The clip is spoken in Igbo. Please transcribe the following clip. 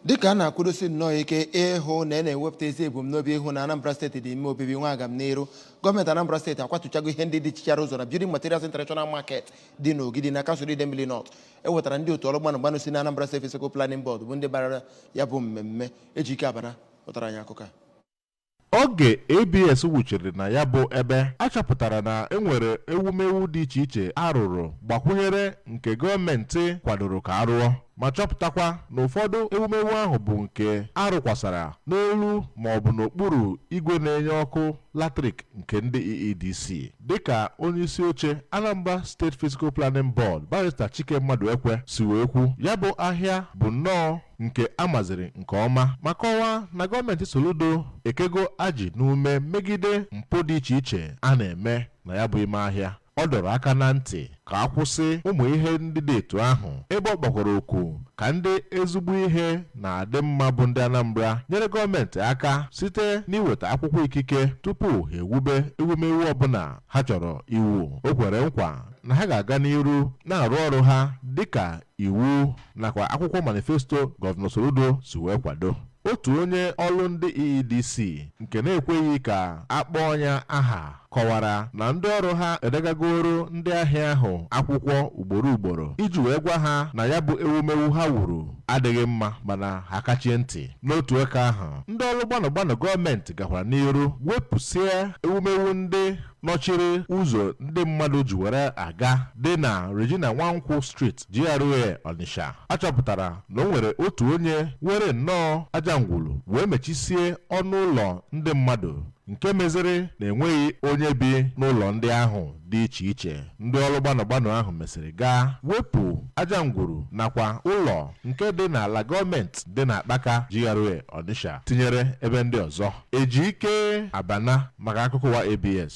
dịka a na-akwụdosi nnọọ ike ịhụ na na-ewepụta ezi ebumnobi ịhụ na Anambra steeti dị ime obibi nwa agam n'iru gọọmenti Anambra steeti akwatụchago ihe ndị dị chichara ụzọ na Building Materials International Market dị n'Ogidi na kansụl Idemili North ewetara ndị otu ọrụ gbanụ si na Anambra State Physical Planning Board bụ ndị bara ya bụ mmemme ejike abara pụtara anyị akụkọ. Oge ABS wuchiri na ya bụ ebe achọpụtara na enwere ewumewu dị iche iche arụrụ gbakwunyere nke gọọmenti kwadoro ka arụọ ma chọpụtakwa na ụfọdụ ewumewu ahụ bụ nke arụkwasara n'elu ma ọ bụ n'okpuru igwe na-enye ọkụ latrik nke ndị EEDC dịka onye isi oche Anambra State Physical Planning Board Barrister Chike Mmaduekwe si wee kwu ya bụ ahịa bụ nnọọ nke amaziri nke ọma ma kọwaa na gọọmenti Soludo ekego ajị n'ume megide mpụ dị iche iche a na-eme na ya bụ ime ahịa. Ọ dọrọ aka na ntị ka akwụsị ụmụ ihe ndị dị etu ahụ ebe ọ gbakwara okwu ka ndị ezigbo ihe na-adị mma bụ ndị Anambra nyere gọọmenti aka site n'iweta akwụkwọ ikike tupu ha ewube ewumewu ọbụla ha chọrọ iwu. O kwere nkwa na ha ga-aga n'iru na-arụ ọrụ ha dịka iwu nakwa akwụkwọ manifesto Gọvanọ Soludo si wee kwado. Otu onye ọrụ ndị EEDC nke na-ekweghị ka akpọọ ya aha kọwara na ndị ọrụ ha edegagoro ndị ahịa ahụ akwụkwọ ugboro iji wee gwa ha na ya bụ ewumewu ha wuru adịghị mma mana ha kachie ntị. N'otu aka ahụ ndị ọrụ gbanụ gọọmenti gakwara n'iru wepụsie ewumewu ndị nọchiri ụzọ ndị mmadụ ji were aga dị na Regina Nwankwo Street GRA Onitsha. Achọpụtara na o nwere otu onye were nnọọ aja ngwulu wee mechisie ọnụ ụlọ ndị mmadụ nke meziri na enweghị onye bi n'ụlọ ndị ahụ dị iche iche. Ndị ọrụ gbanụ ahụ mesịrị gaa wepụ aja ngwuru nakwa ụlọ nke dị n'ala gọọmenti dị n'Akpaka GRA Onitsha tinyere ebe ndị ọzọ. Eji ike abana maka akụkọ wa ABS.